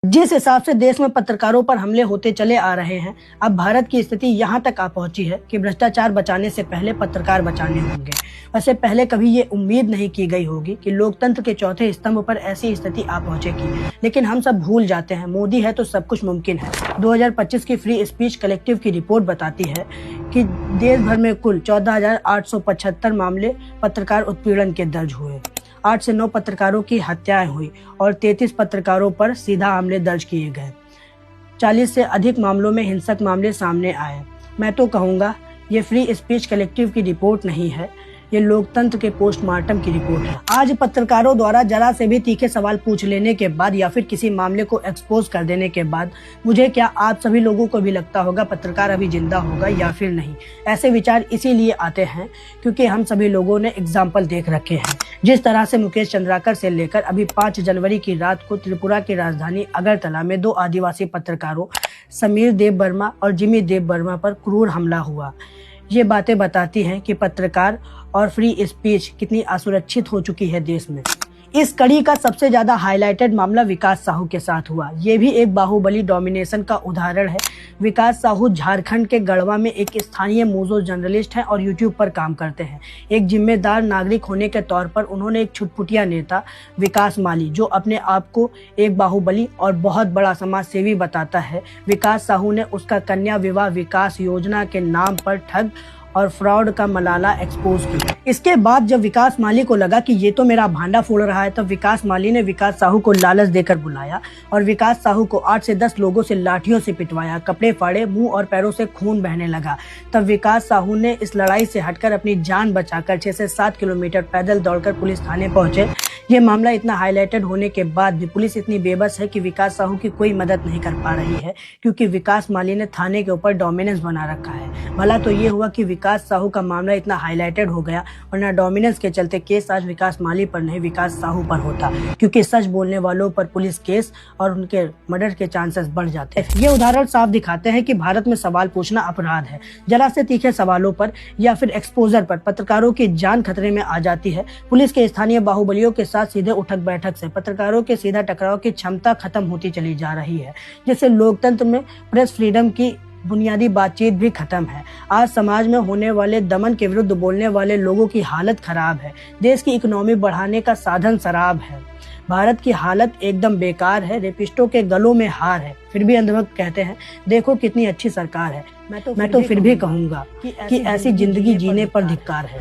जिस हिसाब से देश में पत्रकारों पर हमले होते चले आ रहे हैं, अब भारत की स्थिति यहाँ तक आ पहुंची है कि भ्रष्टाचार बचाने से पहले पत्रकार बचाने होंगे। वैसे पहले कभी ये उम्मीद नहीं की गई होगी कि लोकतंत्र के चौथे स्तंभ पर ऐसी स्थिति आ पहुंचेगी, लेकिन हम सब भूल जाते हैं मोदी है तो सब कुछ मुमकिन है। 2025 की फ्री स्पीच कलेक्टिव की रिपोर्ट बताती है कि देश भर में कुल 14,875 मामले पत्रकार उत्पीड़न के दर्ज हुए। 8 से 9 पत्रकारों की हत्याएं हुई और 33 पत्रकारों पर सीधा मामले दर्ज किए गए। 40 से अधिक मामलों में हिंसक मामले सामने आए। मैं तो कहूँगा ये फ्री स्पीच कलेक्टिव की रिपोर्ट नहीं है, ये लोकतंत्र के पोस्टमार्टम की रिपोर्ट है। आज पत्रकारों द्वारा जरा से भी तीखे सवाल पूछ लेने के बाद या फिर किसी मामले को एक्सपोज कर देने के बाद मुझे क्या आप सभी लोगों को भी लगता होगा पत्रकार अभी जिंदा होगा या फिर नहीं। ऐसे विचार इसीलिए आते हैं क्योंकि हम सभी लोगों ने एग्जाम्पल देख रखे हैं। जिस तरह से मुकेश चंद्राकर से लेकर अभी 5 जनवरी की रात को त्रिपुरा की राजधानी अगरतला में 2 आदिवासी पत्रकारों समीर देव वर्मा और जिमी देव वर्मा पर क्रूर हमला हुआ। ये बातें बताती हैं कि पत्रकार और फ्री स्पीच कितनी असुरक्षित हो चुकी है देश में। इस कड़ी का सबसे ज्यादा हाईलाइटेड मामला विकास साहू के साथ हुआ। ये भी एक बाहुबली डोमिनेशन का उदाहरण है। विकास साहू झारखंड के गढ़वा में एक स्थानीय मूजो जर्नलिस्ट हैं और यूट्यूब पर काम करते हैं। एक जिम्मेदार नागरिक होने के तौर पर उन्होंने एक छुटपुटिया नेता विकास माली, जो अपने आप को एक बाहुबली और बहुत बड़ा समाज सेवी बताता है, विकास साहू ने उसका कन्या विवाह विकास योजना के नाम पर ठग और फ्रॉड का मलाला एक्सपोज किया। इसके बाद जब विकास माली को लगा कि ये तो मेरा भांडा फोड़ रहा है, तब विकास माली ने विकास साहू को लालच देकर बुलाया और विकास साहू को 8 से 10 लोगों से लाठियों से पिटवाया, कपड़े फाड़े, मुंह और पैरों से खून बहने लगा। तब विकास साहू ने इस लड़ाई से हटकर अपनी जान बचाकर 6 से 7 किलोमीटर पैदल दौड़कर पुलिस थाने पहुंचे। ये मामला इतना हाईलाइटेड होने के बाद भी पुलिस इतनी बेबस है कि विकास साहू की कोई मदद नहीं कर पा रही है, क्योंकि विकास माली ने थाने के ऊपर डोमिनेंस बना रखा है। भला तो ये हुआ कि विकास साहू का मामला इतना हाईलाइटेड हो गया, वरना डोमिनेंस के चलते केस आज विकास माली पर नहीं विकास साहू पर होता, क्योंकि सच बोलने वालों पर पुलिस केस और उनके मर्डर के चांसेस बढ़ जाते हैं। ये उदाहरण साफ दिखाते हैं कि भारत में सवाल पूछना अपराध है। जरा से तीखे सवालों पर या फिर एक्सपोजर पर पत्रकारों की जान खतरे में आ जाती है। पुलिस के स्थानीय बाहुबलियों के साथ सीधे उठक बैठक से पत्रकारों के सीधा टकराव की क्षमता खत्म होती चली जा रही है, जिससे लोकतंत्र में प्रेस फ्रीडम की बुनियादी बातचीत भी खत्म है। आज समाज में होने वाले दमन के विरुद्ध बोलने वाले लोगों की हालत खराब है। देश की इकोनॉमी बढ़ाने का साधन शराब है। भारत की हालत एकदम बेकार है। रेपिस्टों के गलों में हार है, फिर भी अंधभक्त कहते हैं देखो कितनी अच्छी सरकार है। मैं तो फिर भी कहूंगा कि ऐसी जिंदगी जीने पर धिक्कार है।